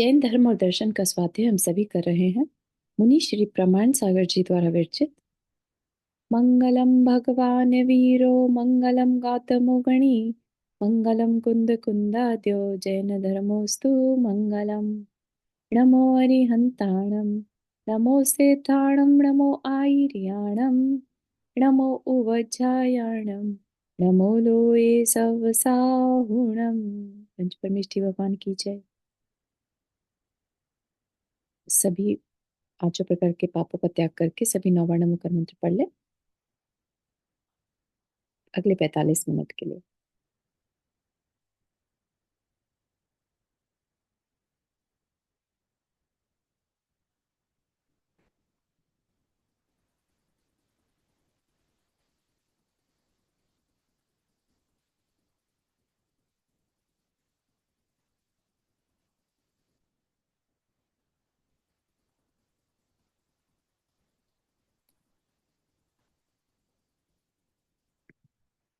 जैन धर्म और दर्शन का स्वाध्याय हम सभी कर रहे हैं। मुनि श्री प्रमाण सागर जी द्वारा विरचित। मंगलम भगवान वीरो मंगलम गौतमो गणी मंगलम कुंद कुंदाद्यो जैन धर्मोस्तु मंगलम। नमो अरिहंताणम नमो सेताणम नमो आयर्याणम नमो उवज्जायाणम नमो लोए सवसाहुणम। पंच परमेष्ठी भगवान की जय। सभी 8 प्रकार के पापों का त्याग करके सभी 9 मुकर मंत्र पढ़ ले अगले 45 मिनट के लिए।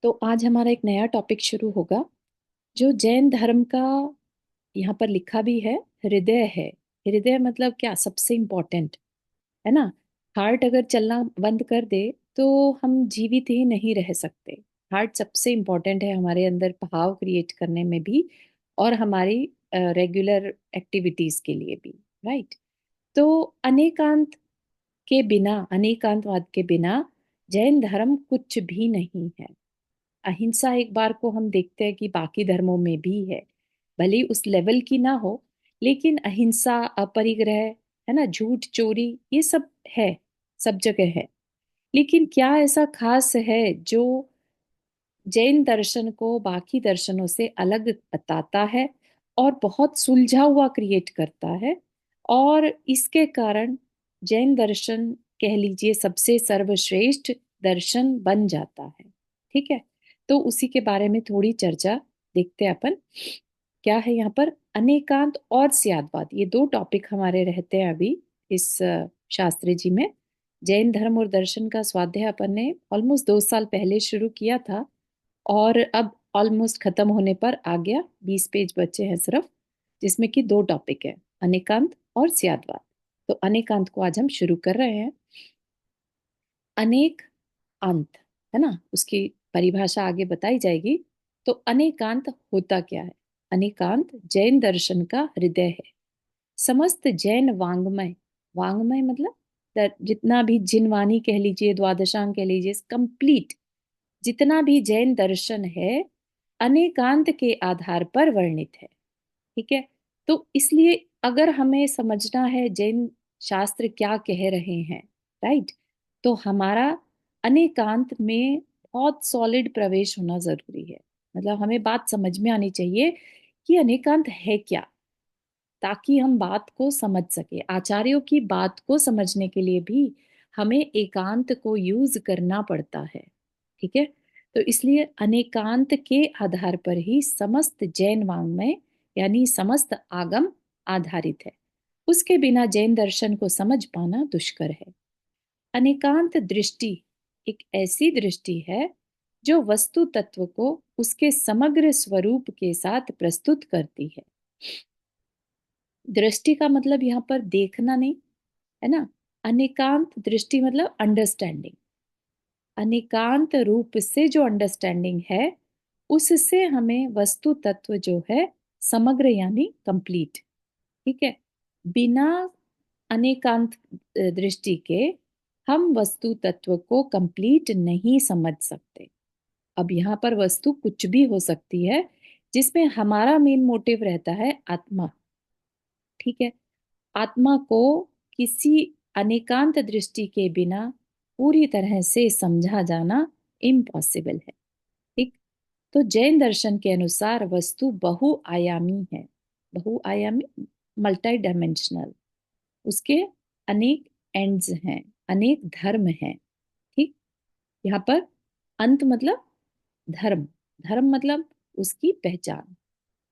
तो आज हमारा एक नया टॉपिक शुरू होगा जो जैन धर्म का यहाँ पर लिखा भी है। हृदय है। हृदय मतलब क्या? सबसे इम्पोर्टेंट है ना। हार्ट अगर चलना बंद कर दे तो हम जीवित ही नहीं रह सकते। हार्ट सबसे इम्पोर्टेंट है हमारे अंदर भाव क्रिएट करने में भी और हमारी रेगुलर एक्टिविटीज के लिए भी। राइट। तो अनेकांत के बिना, अनेकांतवाद के बिना जैन धर्म कुछ भी नहीं है। अहिंसा एक बार को हम देखते हैं कि बाकी धर्मों में भी है, भले ही उस लेवल की ना हो, लेकिन अहिंसा, अपरिग्रह, है ना, झूठ, चोरी, ये सब है, सब जगह है। लेकिन क्या ऐसा खास है जो जैन दर्शन को बाकी दर्शनों से अलग बताता है और बहुत सुलझा हुआ क्रिएट करता है, और इसके कारण जैन दर्शन कह लीजिए सबसे सर्वश्रेष्ठ दर्शन बन जाता है। ठीक है। तो उसी के बारे में थोड़ी चर्चा देखते हैं अपन। क्या है यहाँ पर? अनेकांत और स्यादवाद, ये दो टॉपिक हमारे रहते हैं अभी इस शास्त्री जी में। जैन धर्म और दर्शन का स्वाध्याय अपन ने ऑलमोस्ट 2 साल पहले शुरू किया था और अब ऑलमोस्ट खत्म होने पर आ गया। 20 पेज बचे हैं सिर्फ, जिसमें कि दो टॉपिक है, अनेकांत और स्यादवाद। तो अनेकांत को आज हम शुरू कर रहे हैं। अनेक अंत, है ना, उसकी परिभाषा आगे बताई जाएगी। तो अनेकांत होता क्या है? अनेकांत जैन दर्शन का हृदय है। समस्त जैन वांग्मय, वांग्मय मतलब जितना भी जिनवाणी कह लीजिए, द्वादशांग कह लीजिए, कंप्लीट जितना भी जैन दर्शन है अनेकांत के आधार पर वर्णित है। ठीक है। तो इसलिए अगर हमें समझना है जैन शास्त्र क्या कह रहे हैं, राइट, तो हमारा अनेकांत में बहुत सॉलिड प्रवेश होना जरूरी है। मतलब हमें बात समझ में आनी चाहिए कि अनेकांत है क्या, ताकि हम बात को समझ सके। आचार्यों की बात को समझने के लिए भी हमें एकांत को यूज करना पड़ता है। ठीक है। तो इसलिए अनेकांत के आधार पर ही समस्त जैन वाङ्मय यानी समस्त आगम आधारित है। उसके बिना जैन दर्शन को समझ पाना दुष्कर है। अनेकांत दृष्टि एक ऐसी दृष्टि है जो वस्तु तत्व को उसके समग्र स्वरूप के साथ प्रस्तुत करती है। दृष्टि का मतलब यहाँ पर देखना नहीं, है ना। अनेकांत दृष्टि मतलब अंडरस्टैंडिंग। अनेकांत रूप से जो अंडरस्टैंडिंग है उससे हमें वस्तु तत्व जो है समग्र यानी कंप्लीट। ठीक है। बिना अनेकांत दृष्टि के हम वस्तु तत्व को कंप्लीट नहीं समझ सकते। अब यहाँ पर वस्तु कुछ भी हो सकती है, जिसमें हमारा मेन मोटिव रहता है आत्मा। ठीक है। आत्मा को किसी अनेकांत दृष्टि के बिना पूरी तरह से समझा जाना इम्पॉसिबल है। ठीक। तो जैन दर्शन के अनुसार वस्तु बहुआयामी है। बहुआयामी, मल्टी डायमेंशनल। उसके अनेक एंड्स हैं, अनेक धर्म हैं। ठीक। यहाँ पर अंत मतलब धर्म, धर्म मतलब उसकी पहचान,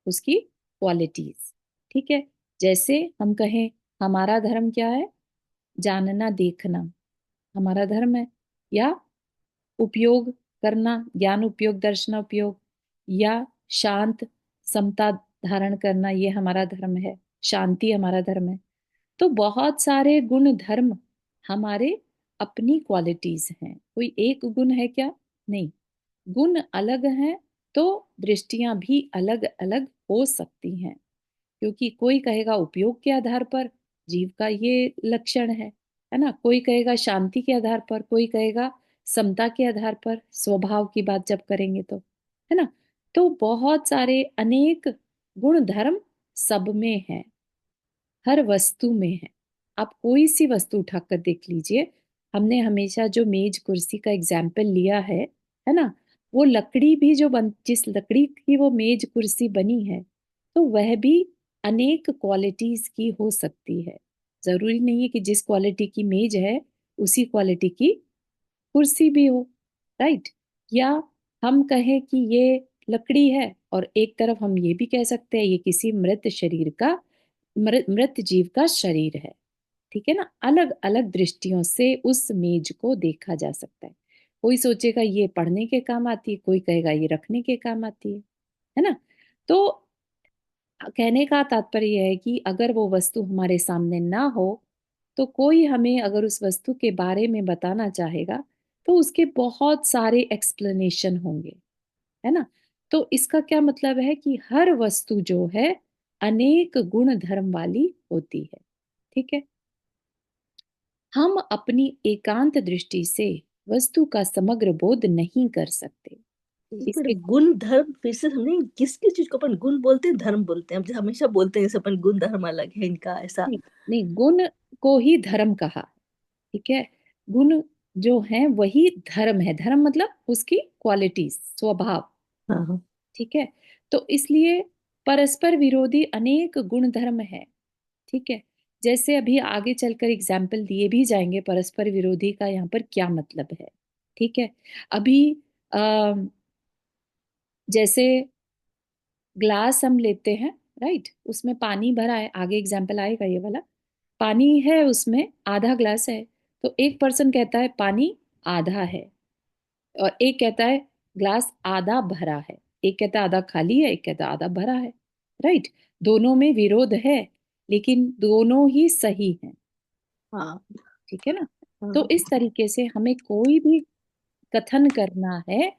उसकी क्वालिटीज। ठीक है। जैसे हम कहें हमारा धर्म क्या है, जानना देखना हमारा धर्म है, या उपयोग करना, ज्ञान उपयोग, दर्शन उपयोग, या शांत समता धारण करना, ये हमारा धर्म है। शांति हमारा धर्म है। तो बहुत सारे गुण धर्म हमारे अपनी क्वालिटीज हैं। कोई एक गुण है क्या? नहीं, गुण अलग हैं तो दृष्टियां भी अलग अलग हो सकती हैं। क्योंकि कोई कहेगा उपयोग के आधार पर जीव का ये लक्षण है ना। कोई कहेगा शांति के आधार पर, कोई कहेगा समता के आधार पर, स्वभाव की बात जब करेंगे तो, है ना। तो बहुत सारे अनेक गुण धर्म सब में है, हर वस्तु में है। आप कोई सी वस्तु उठाकर देख लीजिए। हमने हमेशा जो मेज कुर्सी का एग्जाम्पल लिया है ना, वो लकड़ी भी जो बन जिस लकड़ी की वो मेज कुर्सी बनी है, तो वह भी अनेक क्वालिटीज की हो सकती है। जरूरी नहीं है कि जिस क्वालिटी की मेज है उसी क्वालिटी की कुर्सी भी हो, राइट। या हम कहें कि ये लकड़ी है और एक तरफ हम ये भी कह सकते हैं ये किसी मृत शरीर का, मृत जीव का शरीर है। ठीक है ना। अलग अलग दृष्टियों से उस मेज को देखा जा सकता है। कोई सोचेगा ये पढ़ने के काम आती है, कोई कहेगा ये रखने के काम आती है ना। तो कहने का तात्पर्य है कि अगर वो वस्तु हमारे सामने ना हो, तो कोई हमें अगर उस वस्तु के बारे में बताना चाहेगा तो उसके बहुत सारे एक्सप्लेनेशन होंगे, है ना। तो इसका क्या मतलब है कि हर वस्तु जो है अनेक गुण धर्म वाली होती है। ठीक है। हम अपनी एकांत दृष्टि से वस्तु का समग्र बोध नहीं कर सकते। एक इसके मिनट, गुण धर्म फिर से हमने किस किस चीज को अपन गुण बोलते हैं धर्म बोलते हैं? हम हमेशा बोलते हैं जैसे अपन गुण धर्म अलग है इनका, ऐसा। नहीं, नहीं, गुण को ही धर्म कहा। ठीक है। गुण जो है वही धर्म है। धर्म मतलब उसकी क्वालिटीज, स्वभाव। हाँ हाँ। ठीक है। तो इसलिए परस्पर विरोधी अनेक गुण धर्म है। ठीक है। जैसे अभी आगे चलकर एग्जाम्पल दिए भी जाएंगे परस्पर विरोधी का यहाँ पर क्या मतलब है। ठीक है। अभी आ, जैसे ग्लास हम लेते हैं, राइट, उसमें पानी भरा है, आगे एग्जाम्पल आएगा ये वाला। पानी है उसमें, आधा ग्लास है। तो एक पर्सन कहता है पानी आधा है, और एक कहता है ग्लास आधा भरा है। एक कहता है आधा खाली है, एक कहता है आधा भरा है, राइट। दोनों में विरोध है, लेकिन दोनों ही सही हैं। हाँ ठीक है ना। तो हाँ। इस तरीके से हमें कोई भी कथन करना है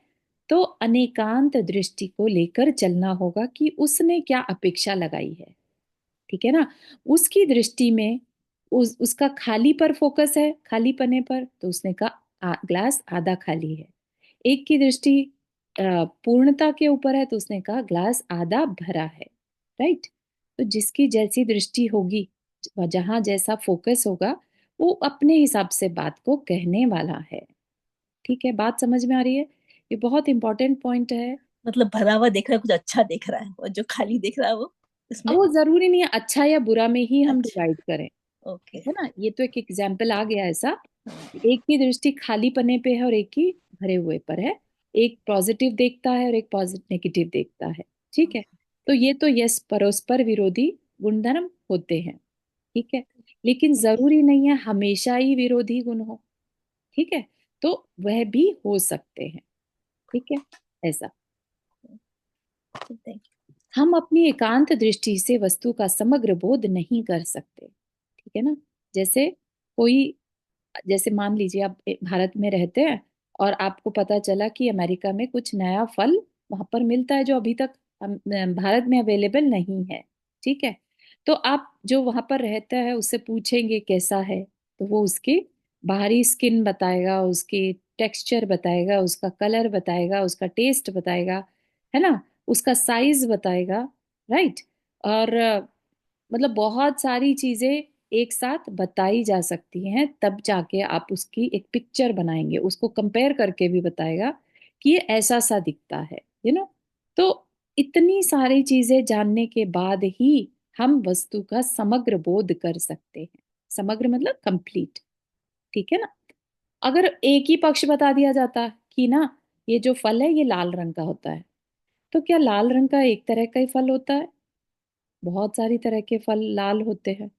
तो अनेकांत दृष्टि को लेकर चलना होगा कि उसने क्या अपेक्षा लगाई है। ठीक है ना। उसकी दृष्टि में उसका खाली पर फोकस है, खाली पने पर, तो उसने कहा ग्लास आधा खाली है। एक की दृष्टि पूर्णता के ऊपर है, तो उसने कहा ग्लास आधा भरा है, राइट। तो जिसकी जैसी दृष्टि होगी, जहां जैसा फोकस होगा, वो अपने हिसाब से बात को कहने वाला है। ठीक है, बात समझ में आ रही है? ये बहुत इंपॉर्टेंट पॉइंट है। मतलब भरा हुआ देख रहा है कुछ अच्छा देख रहा है, और जो खाली देख रहा है वो अब इसमें। वो जरूरी नहीं है अच्छा या बुरा में ही हम अच्छा। डिवाइड करें, ओके। है ना। ये तो एक एग्जाम्पल आ गया ऐसा कि एक की दृष्टि खाली पने पे है और एक की भरे हुए पर है। एक पॉजिटिव देखता है और एक पॉजिटिव नेगेटिव देखता है। ठीक है। तो ये तो यस, परस्पर विरोधी गुणधर्म होते हैं। ठीक है। लेकिन जरूरी नहीं है हमेशा ही विरोधी गुण हो। ठीक है। तो वह भी हो सकते हैं। ठीक है। ऐसा थैंक हम अपनी एकांत दृष्टि से वस्तु का समग्र बोध नहीं कर सकते। ठीक है ना। जैसे कोई, जैसे मान लीजिए आप भारत में रहते हैं और आपको पता चला कि अमेरिका में कुछ नया फल वहां पर मिलता है जो अभी तक भारत में अवेलेबल नहीं है। ठीक है। तो आप जो वहां पर रहता है उससे पूछेंगे कैसा है, तो वो उसकी बाहरी स्किन बताएगा, उसकी टेक्सचर बताएगा, उसका कलर बताएगा, उसका टेस्ट बताएगा, है ना, उसका साइज बताएगा, राइट। और मतलब बहुत सारी चीजें एक साथ बताई जा सकती हैं, तब जाके आप उसकी एक पिक्चर बनाएंगे, उसको कंपेयर करके भी बताएगा कि ये ऐसा सा दिखता है, तो इतनी सारी चीजें जानने के बाद ही हम वस्तु का समग्र बोध कर सकते हैं। समग्र मतलब कंप्लीट। ठीक है ना। अगर एक ही पक्ष बता दिया जाता कि ना ये जो फल है ये लाल रंग का होता है, तो क्या लाल रंग का एक तरह का ही फल होता है? बहुत सारी तरह के फल लाल होते हैं।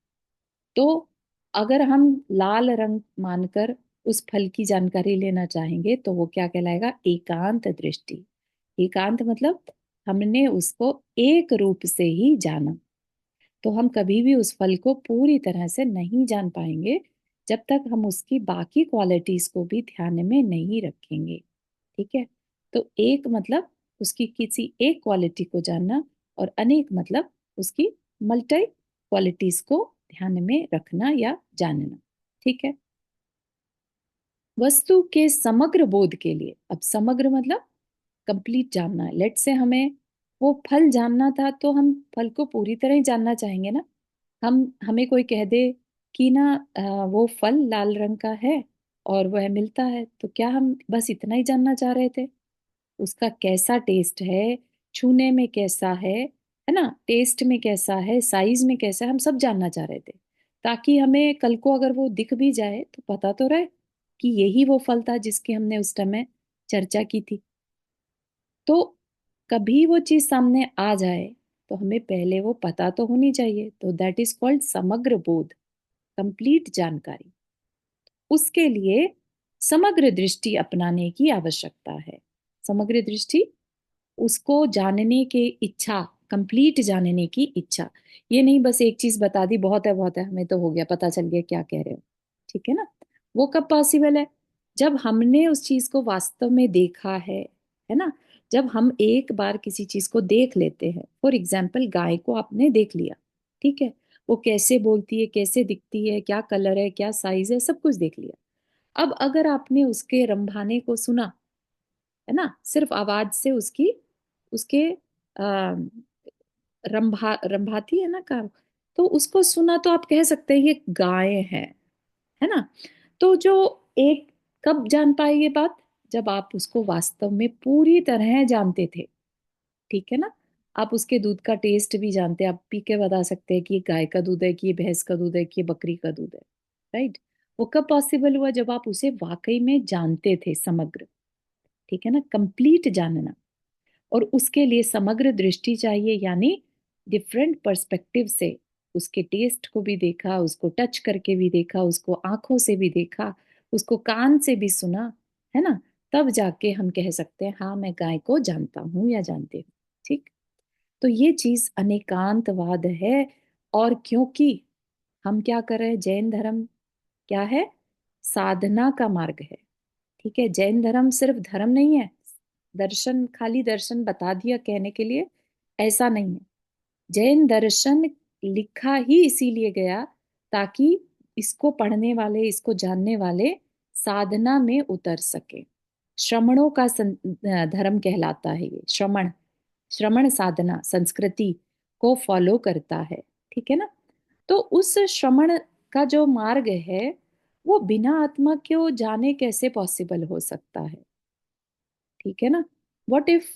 तो अगर हम लाल रंग मानकर उस फल की जानकारी लेना चाहेंगे तो वो क्या कहलाएगा? एकांत दृष्टि। एकांत मतलब हमने उसको एक रूप से ही जाना। तो हम कभी भी उस फल को पूरी तरह से नहीं जान पाएंगे जब तक हम उसकी बाकी क्वालिटीज को भी ध्यान में नहीं रखेंगे। ठीक है। तो एक मतलब उसकी किसी एक क्वालिटी को जानना, और अनेक मतलब उसकी मल्टी क्वालिटीज को ध्यान में रखना या जानना। ठीक है। वस्तु के समग्र बोध के लिए, अब समग्र मतलब कंप्लीट जानना है। लेट से हमें वो फल जानना था, तो हम फल को पूरी तरह ही जानना चाहेंगे ना। हमें कोई कह दे कि ना वो फल लाल रंग का है और वह मिलता है, तो क्या हम बस इतना ही जानना चाह रहे थे? उसका कैसा टेस्ट है, छूने में कैसा है ना, टेस्ट में कैसा है, साइज में कैसा है, हम सब जानना चाह रहे थे, ताकि हमें कल को अगर वो दिख भी जाए तो पता तो रहे कि यही वो फल था जिसकी हमने उस समय चर्चा की थी। तो कभी वो चीज सामने आ जाए तो हमें पहले वो पता तो होनी चाहिए, तो दैट इज कॉल्ड समग्र बोध, कंप्लीट जानकारी। उसके लिए समग्र दृष्टि अपनाने की आवश्यकता है। समग्र दृष्टि, उसको जानने की इच्छा, कंप्लीट जानने की इच्छा। ये नहीं बस एक चीज बता दी, बहुत है, हमें तो हो गया, पता चल गया क्या कह रहे हो। ठीक है ना। वो कब पॉसिबल है? जब हमने उस चीज को वास्तव में देखा है ना। जब हम एक बार किसी चीज को देख लेते हैं, फॉर एग्जाम्पल गाय को आपने देख लिया। ठीक है। वो कैसे बोलती है, कैसे दिखती है, क्या कलर है, क्या साइज है, सब कुछ देख लिया। अब अगर आपने उसके रंभाने को सुना, है ना, सिर्फ आवाज से उसकी, उसके आ, रंभाती है ना कार, तो उसको सुना तो आप कह सकते हैं ये गाय है ना। तो जो एक, कब जान पाए ये बात? जब आप उसको वास्तव में पूरी तरह जानते थे। ठीक है ना। आप उसके दूध का टेस्ट भी जानते हैं, आप पी के बता सकते हैं कि ये गाय का दूध है, कि ये भैंस का दूध है, कि ये बकरी का दूध है। राइट। वो कब पॉसिबल हुआ? जब आप उसे वाकई में जानते थे, समग्र। ठीक है ना, कंप्लीट जानना। और उसके लिए समग्र दृष्टि चाहिए, यानी डिफरेंट पर्सपेक्टिव से उसके टेस्ट को भी देखा, उसको टच करके भी देखा, उसको आंखों से भी देखा, उसको कान से भी सुना, है ना। तब जाके हम कह सकते हैं हाँ मैं गाय को जानता हूं या जानती हूँ। ठीक। तो ये चीज अनेकांतवाद है। और क्योंकि हम क्या कर रहे हैं, जैन धर्म क्या है? साधना का मार्ग है। ठीक है। जैन धर्म सिर्फ धर्म नहीं है, दर्शन, खाली दर्शन बता दिया कहने के लिए, ऐसा नहीं है। जैन दर्शन लिखा ही इसीलिए गया ताकि इसको पढ़ने वाले, इसको जानने वाले साधना में उतर सके। श्रमणों का धर्म कहलाता है ये। श्रमण, श्रमण साधना संस्कृति को फॉलो करता है। ठीक है ना। तो उस श्रमण का जो मार्ग है, वो बिना आत्मा को जाने कैसे पॉसिबल हो सकता है? ठीक है ना। व्हाट इफ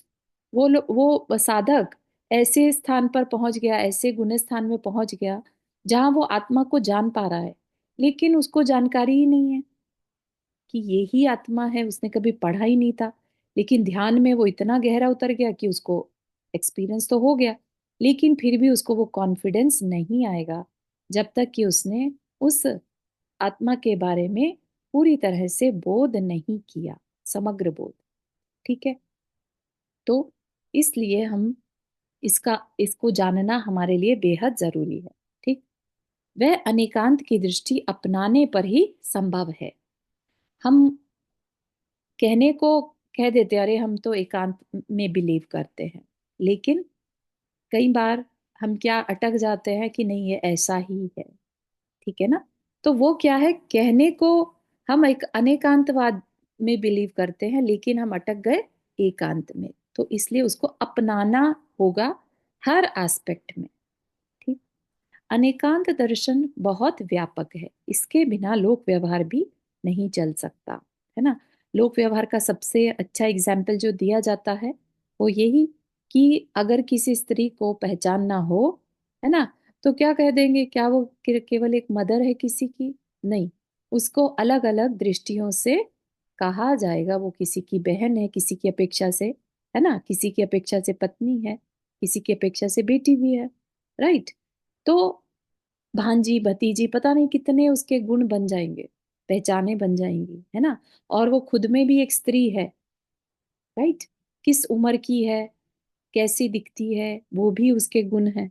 वो साधक ऐसे स्थान पर पहुंच गया, ऐसे गुण स्थान में पहुंच गया जहां वो आत्मा को जान पा रहा है, लेकिन उसको जानकारी ही नहीं है कि ये ही आत्मा है, उसने कभी पढ़ा ही नहीं था। लेकिन ध्यान में वो इतना गहरा उतर गया कि उसको एक्सपीरियंस तो हो गया, लेकिन फिर भी उसको वो कॉन्फिडेंस नहीं आएगा जब तक कि उसने उस आत्मा के बारे में पूरी तरह से बोध नहीं किया, समग्र बोध। ठीक है। तो इसलिए हम इसको जानना हमारे लिए बेहद जरूरी है। ठीक। वह अनेकांत की दृष्टि अपनाने पर ही संभव है। हम कहने को कह देते अरे हम तो एकांत में बिलीव करते हैं, लेकिन कई बार हम क्या अटक जाते हैं कि नहीं ये ऐसा ही है। ठीक है ना। तो वो क्या है, कहने को हम एक अनेकांतवाद में बिलीव करते हैं, लेकिन हम अटक गए एकांत में। तो इसलिए उसको अपनाना होगा हर एस्पेक्ट में। ठीक। अनेकांत दर्शन बहुत व्यापक है, इसके बिना लोक व्यवहार भी नहीं चल सकता, है ना। लोक व्यवहार का सबसे अच्छा एग्जाम्पल जो दिया जाता है वो यही, कि अगर किसी स्त्री को पहचानना हो, है ना, तो क्या कह देंगे, क्या वो केवल एक मदर है किसी की? नहीं, उसको अलग अलग दृष्टियों से कहा जाएगा। वो किसी की बहन है, किसी की अपेक्षा से, है ना, किसी की अपेक्षा से पत्नी है, किसी की अपेक्षा से बेटी भी है। राइट। तो भांजी भतीजी पता नहीं कितने उसके गुण बन जाएंगे, पहचाने बन जाएंगी, है ना। और वो खुद में भी एक स्त्री है। राइट। किस उम्र की है, कैसी दिखती है, वो भी उसके गुण है।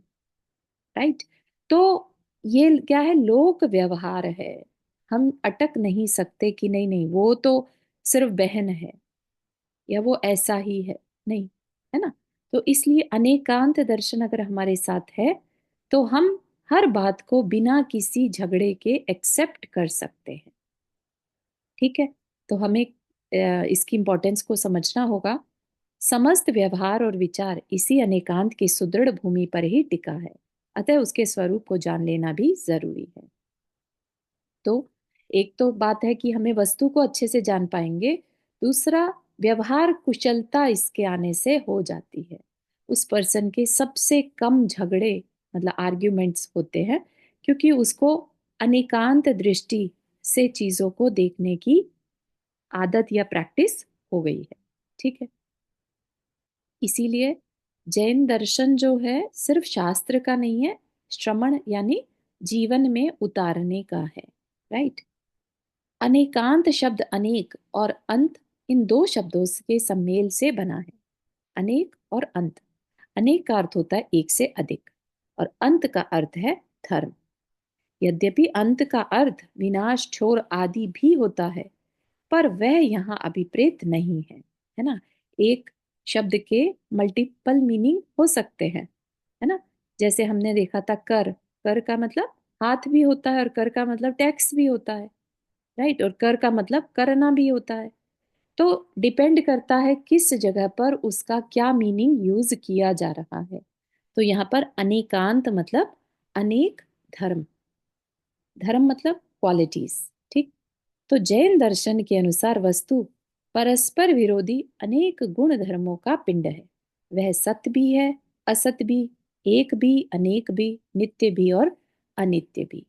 राइट। तो ये क्या है, लोक व्यवहार है। हम अटक नहीं सकते कि नहीं नहीं वो तो सिर्फ बहन है या वो ऐसा ही है, नहीं, है ना। तो इसलिए अनेकांत दर्शन अगर हमारे साथ है तो हम हर बात को बिना किसी झगड़े के एक्सेप्ट कर सकते हैं। ठीक है। तो हमें इसकी इंपॉर्टेंस को समझना होगा। समस्त व्यवहार और विचार इसी अनेकांत की सुदृढ़ भूमि पर ही टिका है, अतः उसके स्वरूप को जान लेना भी जरूरी है। तो एक तो बात है कि हमें वस्तु को अच्छे से जान पाएंगे, दूसरा व्यवहार कुशलता इसके आने से हो जाती है। उस पर्सन के सबसे कम झगड़े मतलब आर्ग्यूमेंट्स होते हैं, क्योंकि उसको अनेकांत दृष्टि से चीजों को देखने की आदत या प्रैक्टिस हो गई है। ठीक है। इसीलिए जैन दर्शन जो है सिर्फ शास्त्र का नहीं है, श्रमण यानी जीवन में उतारने का है। राइट। अनेकांत शब्द अनेक और अंत इन दो शब्दों के सम्मेल से बना है। अनेक और अंत। अनेक का अर्थ होता है एक से अधिक, और अंत का अर्थ है धर्म। यद्यपि अंत का अर्थ विनाश छोर आदि भी होता है, पर वह यहाँ अभिप्रेत नहीं है ना। एक शब्द के मल्टीपल मीनिंग हो सकते हैं, है ना। जैसे हमने देखा था कर, कर का मतलब हाथ भी होता है और कर का मतलब टैक्स भी होता है। राइट। और कर का मतलब करना भी होता है। तो डिपेंड करता है किस जगह पर उसका क्या मीनिंग यूज किया जा रहा है। तो यहाँ पर अनेकांत मतलब अनेक धर्म, धर्म मतलब क्वालिटीज। ठीक। तो जैन दर्शन के अनुसार वस्तु परस्पर विरोधी अनेक गुण धर्मों का पिंड है। वह सत्य भी है, असत्य भी, एक भी, अनेक भी, नित्य भी और अनित्य भी।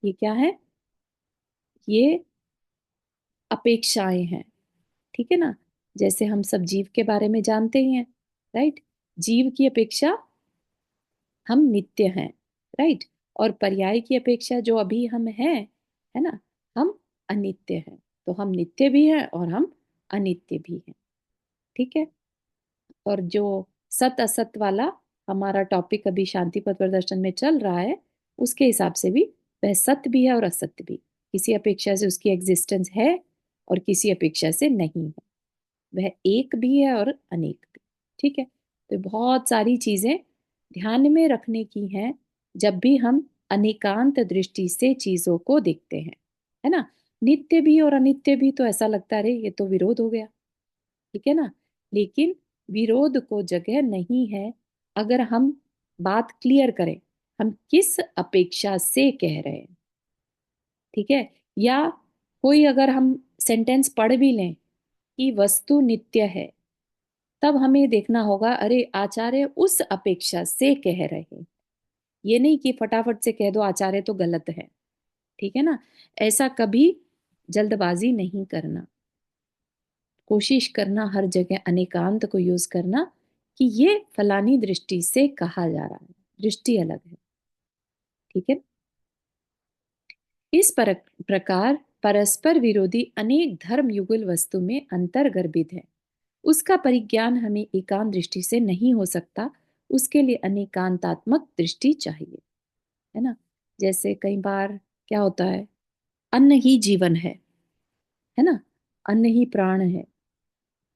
ये क्या है? ये अपेक्षाएं हैं। ठीक है ना। जैसे हम सब जीव के बारे में जानते ही हैं। राइट। जीव की अपेक्षा हम नित्य हैं। राइट। और पर्याय की अपेक्षा जो अभी हम हैं, है ना, हम अनित्य हैं। तो हम नित्य भी हैं और हम अनित्य भी हैं। ठीक है। और जो सत असत वाला हमारा टॉपिक अभी शांति पथ प्रदर्शन में चल रहा है, उसके हिसाब से भी वह सत्य भी है और असत्य भी। किसी अपेक्षा से उसकी एग्जिस्टेंस है और किसी अपेक्षा से नहीं है। वह एक भी है और अनेक भी। ठीक है। तो बहुत सारी चीजें ध्यान में रखने की हैं जब भी हम अनेकांत दृष्टि से चीजों को देखते हैं, है ना। नित्य भी और अनित्य भी तो ऐसा लगता है ये तो विरोध हो गया। ठीक है ना। लेकिन विरोध को जगह नहीं है अगर हम बात क्लियर करें, हम किस अपेक्षा से कह रहे हैं। ठीक है। या कोई अगर हम सेंटेंस पढ़ भी लें कि वस्तु नित्य है, तब हमें देखना होगा अरे आचार्य उस अपेक्षा से कह रहे हैं। ये नहीं कि फटाफट से कह दो आचार्य तो गलत है। ठीक है ना। ऐसा कभी जल्दबाजी नहीं करना। कोशिश करना हर जगह अनेकांत को यूज करना कि ये फलानी दृष्टि से कहा जा रहा है, दृष्टि अलग है। ठीक है। इस प्रकार परस्पर विरोधी अनेक धर्म युगल वस्तु में अंतर गर्भित है। उसका परिज्ञान हमें एकांत दृष्टि से नहीं हो सकता, उसके लिए अनेकांतात्मक दृष्टि चाहिए, है ना। जैसे कई बार क्या होता है, अन्न ही जीवन है ना, अन्न ही प्राण है,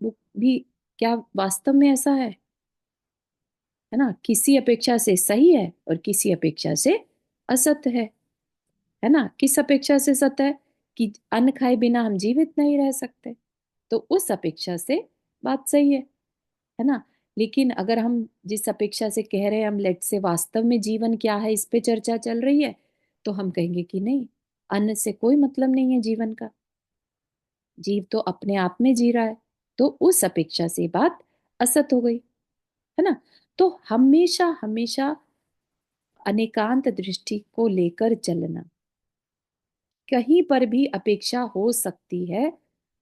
वो भी क्या वास्तव में ऐसा है ना। किसी अपेक्षा से सही है और किसी अपेक्षा से असत्य है ना। किस अपेक्षा से सत्य है कि अन्न खाए बिना हम जीवित नहीं रह सकते, तो उस अपेक्षा से बात सही है ना। लेकिन अगर हम जिस अपेक्षा से कह रहे हैं, हम लेट से वास्तव में जीवन क्या है इस पे चर्चा चल रही है, तो हम कहेंगे कि नहीं, अन्न से कोई मतलब नहीं है जीवन का, जीव तो अपने आप में जी रहा है। तो उस अपेक्षा से बात असत हो गई, है ना। तो हमेशा हमेशा अनेकांत दृष्टि को लेकर चलना। कहीं पर भी अपेक्षा हो सकती है,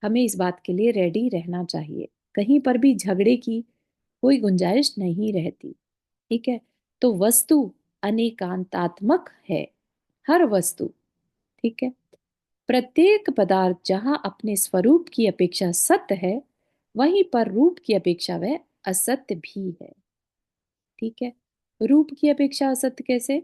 हमें इस बात के लिए रेडी रहना चाहिए। कहीं पर भी झगड़े की कोई गुंजाइश नहीं रहती। ठीक है। तो वस्तु अनेकांतात्मक है, हर वस्तु। ठीक है। प्रत्येक पदार्थ जहां अपने स्वरूप की अपेक्षा सत्य है, वहीं पर रूप की अपेक्षा वह असत्य भी है। ठीक है। रूप की अपेक्षा असत्य कैसे?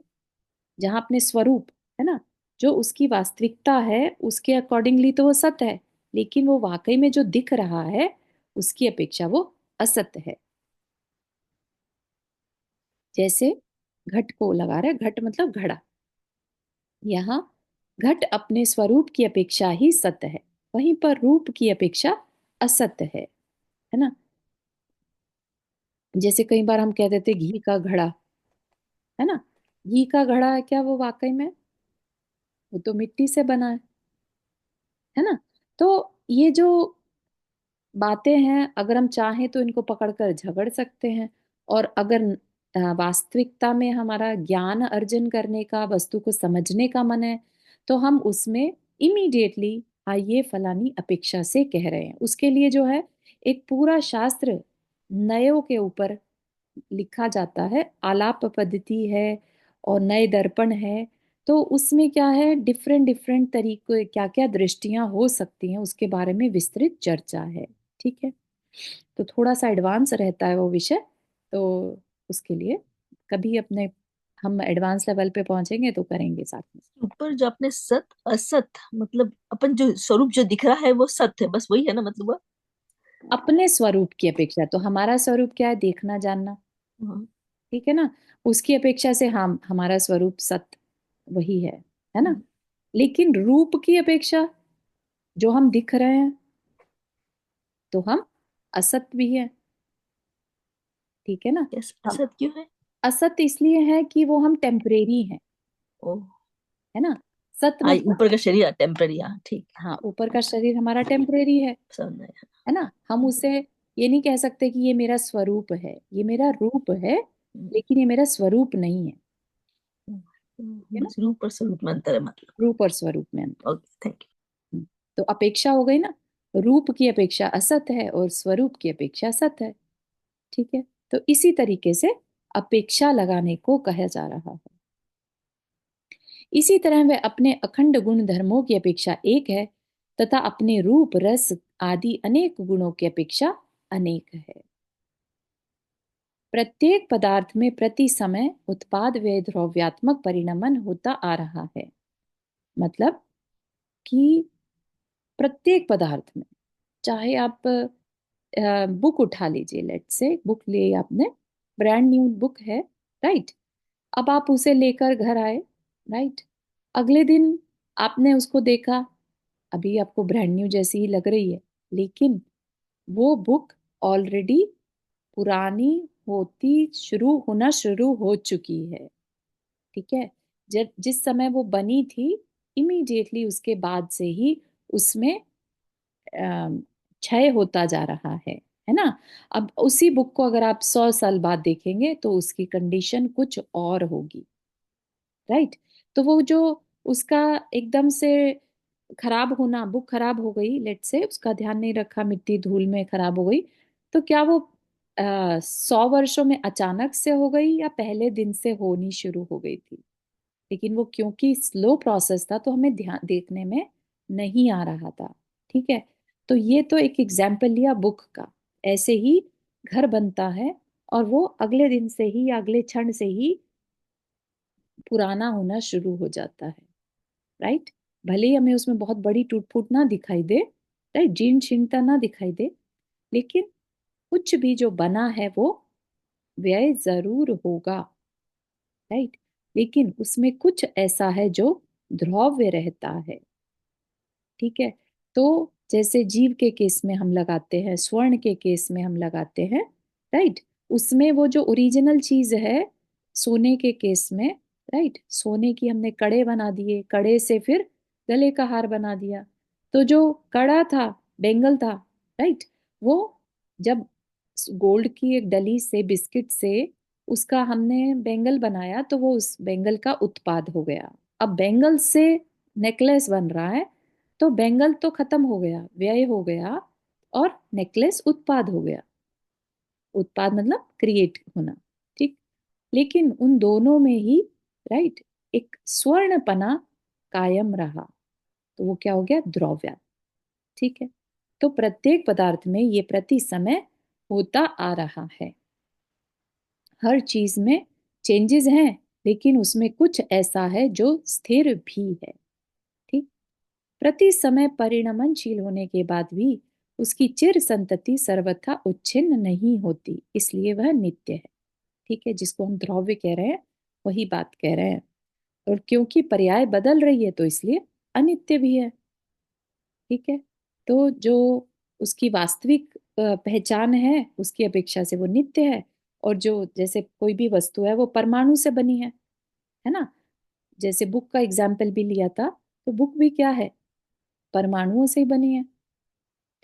जहां अपने स्वरूप, है ना, जो उसकी वास्तविकता है उसके अकॉर्डिंगली तो वो सत्य है, लेकिन वो वाकई में जो दिख रहा है उसकी अपेक्षा वो असत्य है। जैसे घट को लगा रहे, घट मतलब घड़ा, यहाँ घट अपने स्वरूप की अपेक्षा ही सत्य है, वहीं पर रूप की अपेक्षा असत्य है ना। जैसे कई बार हम कह देते घी का घड़ा, है ना, घी का घड़ा है क्या वो वाकई में? वो तो मिट्टी से बना है ना। तो ये जो बातें हैं, अगर हम चाहें तो इनको पकड़कर झगड़ सकते हैं, और अगर वास्तविकता में हमारा ज्ञान अर्जन करने का, वस्तु को समझने का मन है, तो हम उसमें इमीडिएटली हाँ ये फलानी अपेक्षा से कह रहे हैं, उसके लिए जो है एक पूरा शास्त्र नयों के ऊपर लिखा जाता है, आलाप पद्धति है और नए दर्पण है। तो उसमें क्या है, डिफरेंट डिफरेंट तरीके, क्या क्या दृष्टियां हो सकती हैं उसके बारे में विस्तृत चर्चा है। ठीक है, तो थोड़ा सा एडवांस रहता है वो विषय, तो उसके लिए कभी अपने हम एडवांस लेवल पे पहुंचेंगे तो करेंगे साथ में। ऊपर जो आपने सत असत, मतलब अपन जो स्वरूप जो दिख रहा है वो सत्य है, बस वही है ना मतलब वो। अपने स्वरूप की अपेक्षा, तो हमारा स्वरूप क्या है, देखना जानना, हाँ। ठीक है ना, उसकी अपेक्षा से हम, हमारा स्वरूप सत्य वही है ना। लेकिन रूप की अपेक्षा, जो हम दिख रहे हैं तो हम असत भी है, ठीक है ना। कैसे हम असत क्यों है? असत इसलिए है कि वो हम टेम्परेरी हैं, ओ। है ना। सत्य हाँ, मतलब, ऊपर का शरीर टेम्पररी, हाँ ठीक। हाँ ऊपर का शरीर हमारा टेम्परेरी समझ आया। है ना। हम उसे ये नहीं कह सकते कि ये मेरा स्वरूप है, ये मेरा रूप है, लेकिन ये मेरा स्वरूप नहीं है, ठीक है ना। बस रूप और स्वरूप में अंतर है मतलब। रूप और स्वरूप में अंतर। ओके, थैंक तो अपेक्षा हो गई ना, रूप की अपेक्षा असत है और स्वरूप की अपेक्षा सत है, ठीक है। तो इसी तरीके से अपेक्षा लगाने को कहा जा रहा है। इसी तरह वह अपने अखंड गुण धर्मों की अपेक्षा एक है, तथा अपने रूप रस आदि अनेक गुणों की अपेक्षा अनेक है। प्रत्येक पदार्थ में प्रति समय उत्पाद व्यय द्रव्यात्मक परिणमन होता आ रहा है। मतलब कि प्रत्येक पदार्थ में, चाहे आप बुक उठा लीजिए, लेट से बुक ले आपने, ब्रांड न्यू बुक है, राइट। अब आप उसे लेकर घर आए, राइट, अगले दिन आपने उसको देखा, अभी आपको ब्रांड न्यू जैसी ही लग रही है, लेकिन वो बुक ऑलरेडी पुरानी होना शुरू हो चुकी है, ठीक है। जब जिस समय वो बनी थी, इमीडिएटली उसके बाद से ही उसमें अम, क्षय होता जा रहा है ना। अब उसी बुक को अगर आप 100 साल बाद देखेंगे तो उसकी कंडीशन कुछ और होगी, राइट। तो वो जो उसका एकदम से खराब होना, बुक खराब हो गई, लेट से उसका ध्यान नहीं रखा, मिट्टी धूल में खराब हो गई, तो क्या वो 100 वर्षों में अचानक से हो गई या पहले दिन से होनी शुरू हो गई थी? लेकिन वो क्योंकि स्लो प्रोसेस था तो हमें ध्यान देखने में नहीं आ रहा था, ठीक है। तो ये तो एक एग्जाम्पल लिया बुक का। ऐसे ही घर बनता है और वो अगले दिन से ही या अगले क्षण से ही पुराना होना शुरू हो जाता है, राइट। भले ही हमें उसमें बहुत बड़ी टूट फूट ना दिखाई दे, राइट, जीर्ण शीर्णता ना दिखाई दे, लेकिन कुछ भी जो बना है वो व्यय जरूर होगा, राइट। लेकिन उसमें कुछ ऐसा है जो ध्रुव रहता है, ठीक है। तो जैसे जीव के केस में हम लगाते हैं, स्वर्ण के केस में हम लगाते हैं, राइट, उसमें वो जो ओरिजिनल चीज है, सोने के केस में, राइट, सोने की हमने कड़े बना दिए, कड़े से फिर गले का हार बना दिया, तो जो कड़ा था, बेंगल था, राइट, वो जब गोल्ड की एक डली से, बिस्किट से उसका हमने बेंगल बनाया तो वो उस बेंगल का उत्पाद हो गया। अब बेंगल से नेकलेस बन रहा है, तो बेंगल तो खत्म हो गया, व्यय हो गया, और नेकलेस उत्पाद हो गया। उत्पाद मतलब क्रिएट होना, ठीक। लेकिन उन दोनों में ही, राइट, एक स्वर्णपना कायम रहा, तो वो क्या हो गया, द्रव्य, ठीक है। तो प्रत्येक पदार्थ में ये प्रति समय होता आ रहा है, हर चीज में चेंजेस हैं, लेकिन उसमें कुछ ऐसा है जो स्थिर भी है। ठीक। प्रति समय परिणमनशील होने के बाद भी उसकी चिर संतति सर्वथा उच्छिन्न नहीं होती, इसलिए वह नित्य है। ठीक है, जिसको हम ध्रुव्य कह रहे हैं वही बात कह रहे हैं। और क्योंकि पर्याय बदल रही है तो इसलिए अनित्य भी है। ठीक है। तो जो उसकी वास्तविक पहचान है उसकी अपेक्षा से वो नित्य है। और जो जैसे कोई भी वस्तु है वो परमाणु से बनी है ना। जैसे बुक का एग्जाम्पल भी लिया था, तो बुक भी क्या है, परमाणुओं से ही बनी है।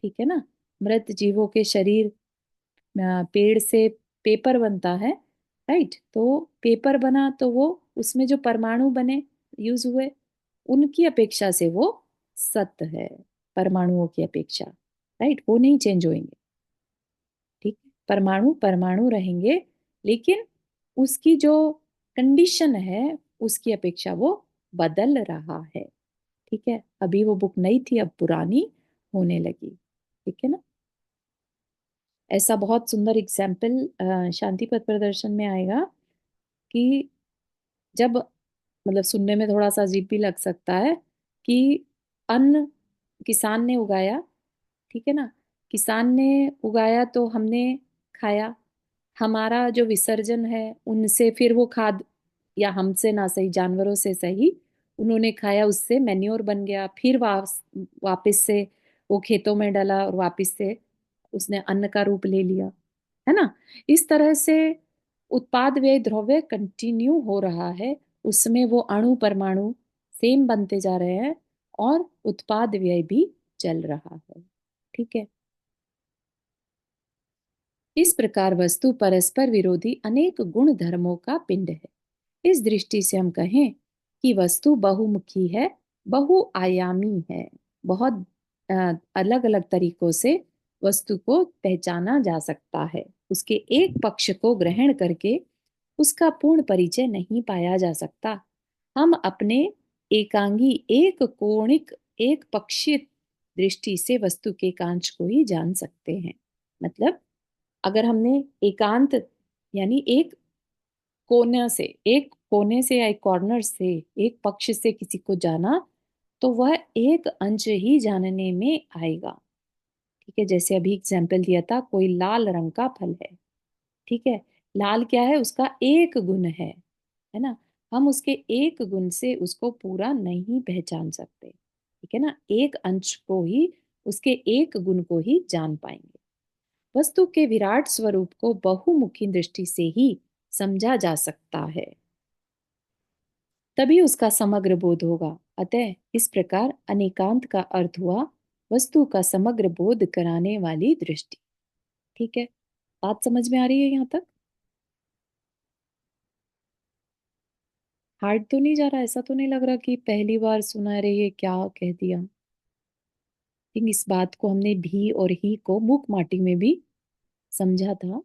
ठीक है ना। मृत जीवों के शरीर, पेड़ से पेपर बनता है, राइट। तो पेपर बना तो वो उसमें जो परमाणु बने, यूज हुए, उनकी अपेक्षा से वो सत्य है, परमाणुओं की अपेक्षा, राइट। वो नहीं चेंज होंगे। ठीक है? परमाणु परमाणु रहेंगे, लेकिन उसकी जो कंडीशन है उसकी अपेक्षा वो बदल रहा है। ठीक है। अभी वो बुक नई थी, अब पुरानी होने लगी। ठीक है ना। ऐसा बहुत सुंदर एग्जाम्पल शांति पथ प्रदर्शन में आएगा कि जब, मतलब सुनने में थोड़ा सा अजीब भी लग सकता है कि अन्न किसान ने उगाया, ठीक है ना। किसान ने उगाया तो हमने खाया, हमारा जो विसर्जन है उनसे फिर वो खाद, या हमसे ना सही जानवरों से सही, उन्होंने खाया, उससे मैन्योर बन गया, फिर वापस से वो खेतों में डला और वापस से उसने अन्न का रूप ले लिया, है ना। इस तरह से उत्पाद व्यय द्रव्य कंटिन्यू हो रहा है। उसमें वो अणु परमाणु सेम बनते जा रहे हैं और उत्पाद व्यय भी चल रहा है। ठीक है। इस प्रकार वस्तु परस्पर विरोधी अनेक गुण धर्मों का पिंड है। इस दृष्टि से हम कहें कि वस्तु बहुमुखी है, बहुआयामी है। बहुत अलग अलग तरीकों से वस्तु को पहचाना जा सकता है। उसके एक पक्ष को ग्रहण करके उसका पूर्ण परिचय नहीं पाया जा सकता। हम अपने एकांगी एक कोणिक एक पक्षीय दृष्टि से वस्तु के कांच को ही जान सकते हैं। मतलब अगर हमने एकांत यानी एक कोने से या एक कॉर्नर से, एक पक्ष से किसी को जाना, तो वह एक अंश ही जानने में आएगा। ठीक है। जैसे अभी एग्जाम्पल दिया था, कोई लाल रंग का फल है, ठीक है। लाल क्या है, उसका एक गुण है ना। हम उसके एक गुण से उसको पूरा नहीं पहचान सकते। ठीक है ना। एक अंश को ही, उसके एक गुण को ही जान पाएंगे। वस्तु के विराट स्वरूप को बहुमुखी दृष्टि से ही समझा जा सकता है, तभी उसका समग्र बोध होगा। अतः इस प्रकार अनेकांत का अर्थ हुआ वस्तु का समग्र बोध कराने वाली दृष्टि। ठीक है। बात समझ में आ रही है यहाँ तक? हार्ड तो नहीं जा रहा? ऐसा तो नहीं लग रहा कि पहली बार सुना रहे ये क्या कह दिया? थिंक इस बात को हमने भी और ही को मूक माटी में भी समझा था।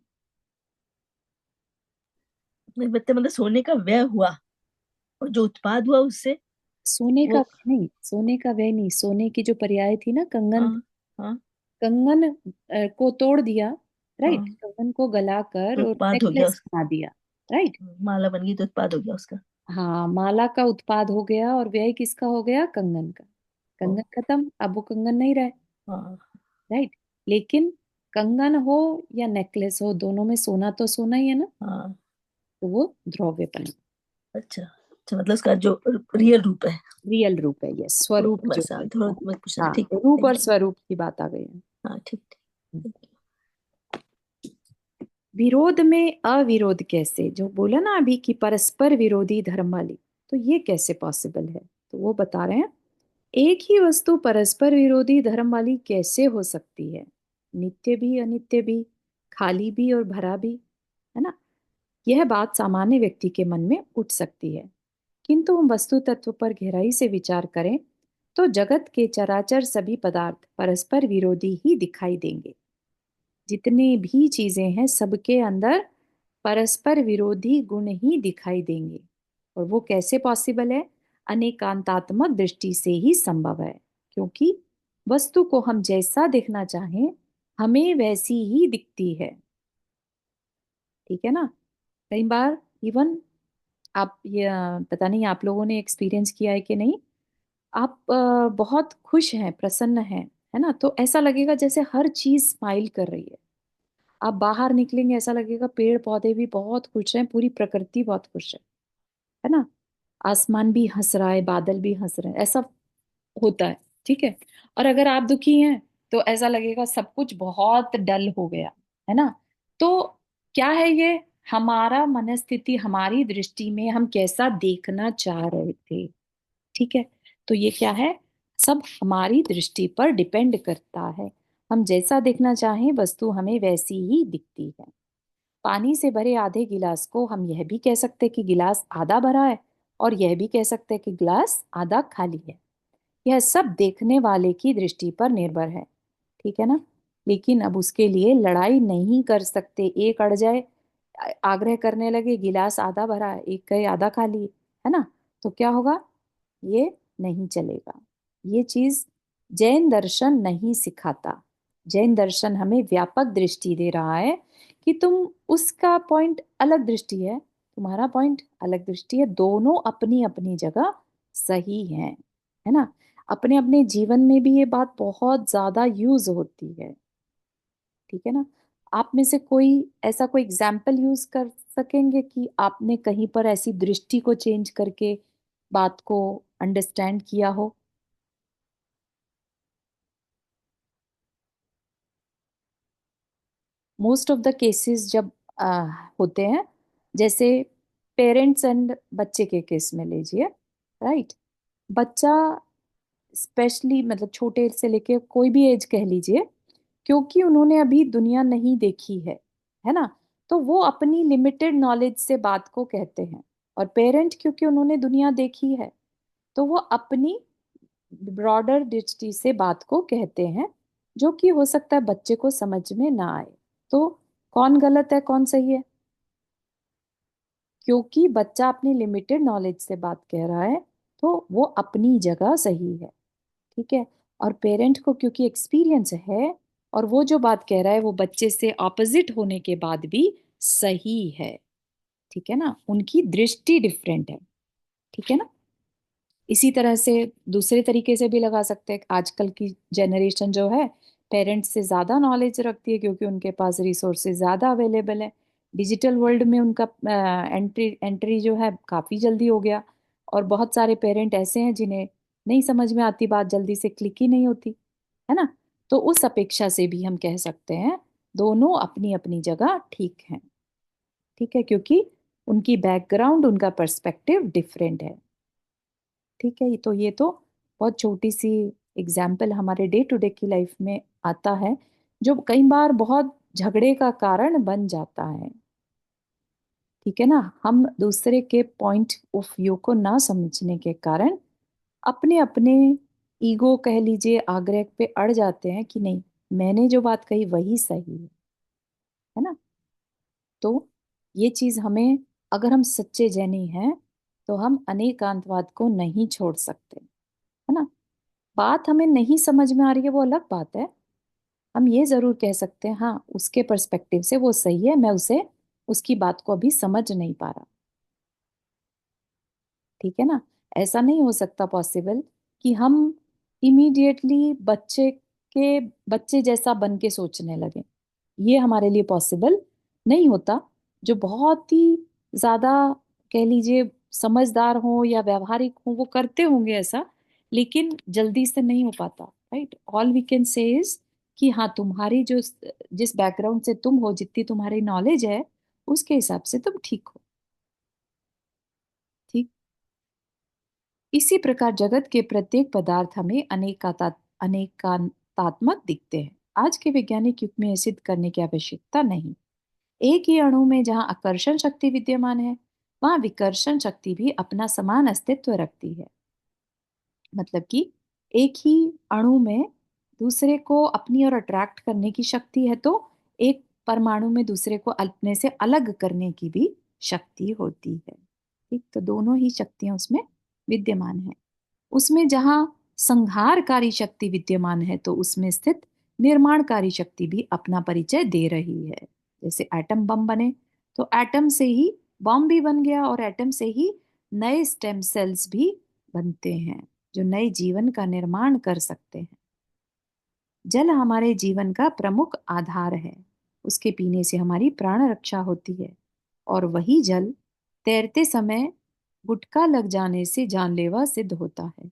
मतलब सोने का व्यय हुआ और जो उत्पाद हुआ उससे सोने का वो। नहीं, सोने का वह नहीं, सोने की जो पर्याय थी ना, कंगन। हाँ हाँ कंगन को तोड़ दिया, राइट। हाँ। कंगन को तो गलाकर और उत्पाद हो गया नेकलेस बना दिया, राइट। माला बन गई तो उत्पाद हो गया उसका। हाँ, माला का उत्पाद हो गया और व्यय किसका हो गया? कंगन का। ओ, कंगन खत्म, अब वो कंगन नहीं रहे, हाँ। राइट। लेकिन कंगन हो या नेकलेस हो, दोनों में सोना तो सोना ही है ना। हाँ। तो वो द्रव्य बन, अच्छा अच्छा, मतलब उसका जो रियल रूप है। रियल रूप है, यस, ठीक स्वरूप है, जो बस हाँ, थोड़ा है। मत पूछना, हाँ, ठीक है, रूप और थैंक यू। स्वरूप की बात आ गई है। हाँ ठीक ठीक। विरोध में अविरोध कैसे, जो बोला ना अभी कि परस्पर विरोधी धर्म वाली, तो ये कैसे पॉसिबल है? तो वो बता रहे हैं, एक ही वस्तु परस्पर विरोधी धर्म वाली कैसे हो सकती है? नित्य भी अनित्य भी, खाली भी और भरा भी, है ना। यह बात सामान्य व्यक्ति के मन में उठ सकती है, किंतु हम वस्तु तत्व पर गहराई से विचार करें तो जगत के चराचर सभी पदार्थ परस्पर विरोधी ही दिखाई देंगे। जितने भी चीजें हैं सबके अंदर परस्पर विरोधी गुण ही दिखाई देंगे। और वो कैसे पॉसिबल है? अनेकांतात्मक दृष्टि से ही संभव है, क्योंकि वस्तु को हम जैसा देखना चाहें हमें वैसी ही दिखती है। ठीक है ना। कई बार इवन आप ये पता नहीं आप लोगों ने एक्सपीरियंस किया है कि नहीं। आप बहुत खुश हैं, प्रसन्न हैं, है ना, तो ऐसा लगेगा जैसे हर चीज स्माइल कर रही है। आप बाहर निकलेंगे ऐसा लगेगा पेड़ पौधे भी बहुत खुश हैं, पूरी प्रकृति बहुत खुश है ना। आसमान भी हंस रहा है, बादल भी हंस रहे हैं, ऐसा होता है। ठीक है। और अगर आप दुखी हैं तो ऐसा लगेगा सब कुछ बहुत डल हो गया, है ना। तो क्या है ये, हमारा मनस्थिति, हमारी दृष्टि में हम कैसा देखना चाह रहे थे। ठीक है। तो ये क्या है, सब हमारी दृष्टि पर डिपेंड करता है। हम जैसा देखना चाहें वस्तु हमें वैसी ही दिखती है। पानी से भरे आधे गिलास को हम यह भी कह सकते हैं कि गिलास आधा भरा है, और यह भी कह सकते हैं कि गिलास आधा खाली है। यह सब देखने वाले की दृष्टि पर निर्भर है। ठीक है ना। लेकिन अब उसके लिए लड़ाई नहीं कर सकते। एक अड़ जाए, आग्रह करने लगे गिलास आधा भरा है, एक कहे आधा खाली है ना, तो क्या होगा, ये नहीं चलेगा। ये चीज जैन दर्शन नहीं सिखाता। जैन दर्शन हमें व्यापक दृष्टि दे रहा है कि तुम, उसका पॉइंट अलग दृष्टि है, तुम्हारा पॉइंट अलग दृष्टि है, दोनों अपनी अपनी जगह सही है ना। अपने अपने जीवन में भी ये बात बहुत ज्यादा यूज होती है। ठीक है ना। आप में से कोई ऐसा कोई एग्जाम्पल यूज कर सकेंगे कि आपने कहीं पर ऐसी दृष्टि को चेंज करके बात को अंडरस्टैंड किया हो। मोस्ट ऑफ द केसेस जब आ, होते हैं, जैसे पेरेंट्स एंड बच्चे के केस में लीजिए, राइट। बच्चा स्पेशली, मतलब छोटे से लेके कोई भी एज कह लीजिए, क्योंकि उन्होंने अभी दुनिया नहीं देखी है ना, तो वो अपनी लिमिटेड नॉलेज से बात को कहते हैं। और पेरेंट क्योंकि उन्होंने दुनिया देखी है, तो वो अपनी ब्रॉडर दृष्टि से बात को कहते हैं, जो कि हो सकता है बच्चे को समझ में ना आए। तो कौन गलत है कौन सही है, क्योंकि बच्चा अपनी लिमिटेड नॉलेज से बात कह रहा है, तो वो अपनी जगह सही है। ठीक है। और पेरेंट को क्योंकि एक्सपीरियंस है, और वो जो बात कह रहा है वो बच्चे से ऑपोजिट होने के बाद भी सही है। ठीक है ना, उनकी दृष्टि डिफरेंट है। ठीक है ना। इसी तरह से दूसरे तरीके से भी लगा सकते हैं। आजकल की जनरेशन जो है, पेरेंट्स से ज्यादा नॉलेज रखती है, क्योंकि उनके पास रिसोर्सेज ज्यादा अवेलेबल है। डिजिटल वर्ल्ड में उनका एंट्री एंट्री जो है काफी जल्दी हो गया। और बहुत सारे पेरेंट ऐसे हैं जिन्हें नहीं समझ में आती बात, जल्दी से क्लिक ही नहीं होती, है ना। तो उस अपेक्षा से भी हम कह सकते हैं दोनों अपनी अपनी जगह ठीक हैं। ठीक है, क्योंकि उनकी बैकग्राउंड, उनका पर्सपेक्टिव डिफरेंट है। ठीक है। तो ये तो बहुत छोटी सी एग्जाम्पल हमारे डे टू डे की लाइफ में आता है, जो कई बार बहुत झगड़े का कारण बन जाता है। ठीक है ना। हम दूसरे के पॉइंट ऑफ व्यू को ना समझने के कारण अपने अपने ईगो कह लीजिए, आग्रह पे अड़ जाते हैं कि नहीं, मैंने जो बात कही वही सही है ना। तो ये चीज हमें, अगर हम सच्चे जैनी हैं तो हम अनेकांतवाद को नहीं छोड़ सकते, है ना। बात हमें नहीं समझ में आ रही है वो अलग बात है। हम ये जरूर कह सकते हैं हाँ, उसके पर्सपेक्टिव से वो सही है, मैं उसे, उसकी बात को अभी समझ नहीं पा रहा। ठीक है ना। ऐसा नहीं हो सकता पॉसिबल कि हम इमीडिएटली बच्चे जैसा बन के सोचने लगे। ये हमारे लिए पॉसिबल नहीं होता। जो बहुत ही ज्यादा कह लीजिए समझदार हो या व्यावहारिक हो वो करते होंगे ऐसा, लेकिन जल्दी से नहीं हो पाता। Right. All we can say is कि हाँ, तुम्हारी जो, जिस बैकग्राउंड से तुम हो, जितनी तुम्हारी नॉलेज है, उसके हिसाब से तुम ठीक हो। ठीक। इसी प्रकार जगत के प्रत्येक पदार्थ हमें अनेकांतात्मक दिखते हैं। आज के वैज्ञानिक युग में यह सिद्ध करने की आवश्यकता नहीं। एक ही अणु में जहाँ आकर्षण शक्ति विद्यमान है, वहां विकर्षण शक्ति भी अपना समान अस्तित्व रखती है। मतलब कि एक ही अणु में दूसरे को अपनी ओर अट्रैक्ट करने की शक्ति है, तो एक परमाणु में दूसरे को अपने से अलग करने की भी शक्ति होती है। ठीक। तो दोनों ही शक्तियां उसमें विद्यमान है। उसमें जहां संहारकारी शक्ति विद्यमान है, तो उसमें स्थित निर्माणकारी शक्ति भी अपना परिचय दे रही है। जैसे एटम बम बने, तो एटम से ही बॉम्ब भी बन गया और एटम से ही नए स्टेम सेल्स भी बनते हैं जो नए जीवन का निर्माण कर सकते हैं। जल हमारे जीवन का प्रमुख आधार है। उसके पीने से हमारी प्राण रक्षा होती है। और वही जल तैरते समय गुटका लग जाने से जानलेवा सिद्ध होता है।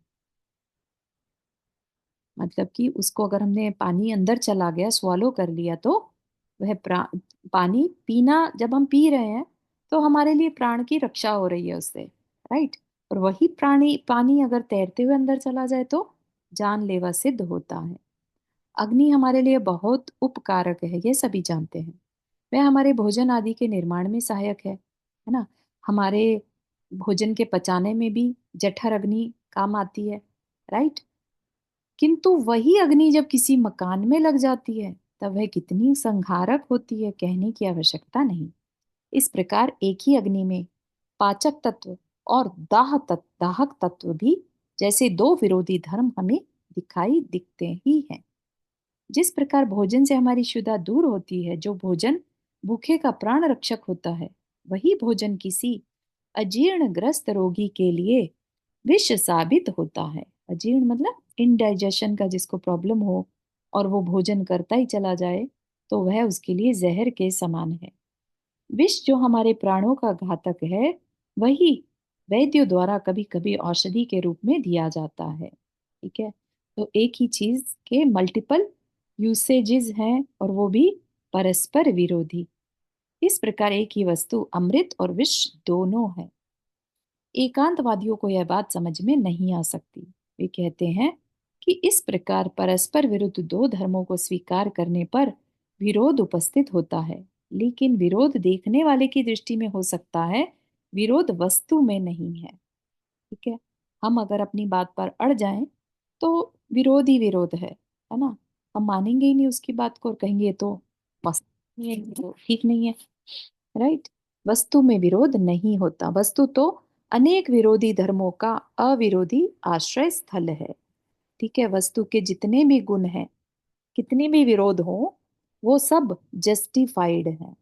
मतलब कि उसको अगर हमने पानी अंदर चला गया स्वालो कर लिया तो वह पानी पीना जब हम पी रहे हैं तो हमारे लिए प्राण की रक्षा हो रही है उससे, राइट। और वही प्राणी पानी अगर तैरते हुए अंदर चला जाए तो जानलेवा सिद्ध होता है। अग्नि हमारे लिए बहुत उपकारक है, ये सभी जानते हैं। वह हमारे भोजन आदि के निर्माण में सहायक है ना। हमारे भोजन के पचाने में भी जठर अग्नि काम आती है, राइट। किंतु वही अग्नि जब किसी मकान में लग जाती है तब वह कितनी संहारक होती है, कहने की आवश्यकता नहीं। इस प्रकार एक ही अग्नि में पाचक तत्व और दाहक तत्व भी जैसे दो विरोधी धर्म हमें दिखाई दिखते ही हैं। जिस प्रकार भोजन से हमारी क्षुधा दूर होती है, जो भोजन भूखे का प्राण रक्षक होता है, वही भोजन किसी अजीर्ण ग्रस्त रोगी के लिए विष साबित होता है। अजीर्ण मतलब इनडाइजेशन का जिसको प्रॉब्लम हो और वो भोजन करता ही चला जाए तो वह उसके लिए जहर के समान है। विष जो हमारे प्राणों का घातक है वही वैद्यों द्वारा कभी कभी औषधि के रूप में दिया जाता है। ठीक है। तो एक ही चीज के मल्टीपल यूसेजेस हैं और वो भी परस्पर विरोधी। इस प्रकार एक ही वस्तु अमृत और विष दोनों है। एकांतवादियों को यह बात समझ में नहीं आ सकती। वे कहते हैं कि इस प्रकार परस्पर विरुद्ध दो धर्मों को स्वीकार करने पर विरोध उपस्थित होता है। लेकिन विरोध देखने वाले की दृष्टि में हो सकता है, विरोध वस्तु में नहीं है। ठीक है। हम अगर अपनी बात पर अड़ जाएं तो विरोध ही विरोध है ना। हम मानेंगे ही नहीं उसकी बात को और कहेंगे ये तो मस्त नहीं है, ये तो ठीक नहीं है, राइट। वस्तु में विरोध नहीं होता। वस्तु तो अनेक विरोधी धर्मों का अविरोधी आश्रय स्थल है। ठीक है। वस्तु के जितने भी गुण हैं, कितने भी विरोध हो, वो सब जस्टिफाइड है।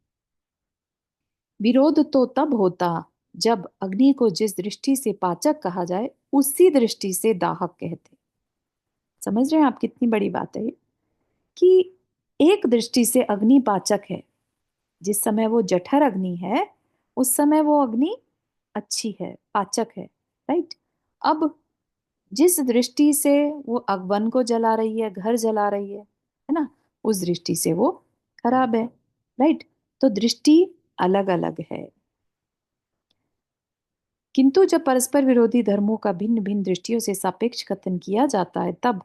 विरोध तो तब होता जब अग्नि को जिस दृष्टि से पाचक कहा जाए उसी दृष्टि से दाहक कहते। समझ रहे हैं आप कितनी बड़ी बात है ये? कि एक दृष्टि से अग्नि पाचक है। जिस समय वो जठर अग्नि है उस समय वो अग्नि अच्छी है, पाचक है, राइट। अब जिस दृष्टि से वो वन को जला रही है, घर जला रही है ना, उस दृष्टि से वो खराब है, राइट। तो दृष्टि अलग अलग है। किंतु जब परस्पर विरोधी धर्मों का भिन्न भिन्न दृष्टियों से सापेक्ष कथन किया जाता है तब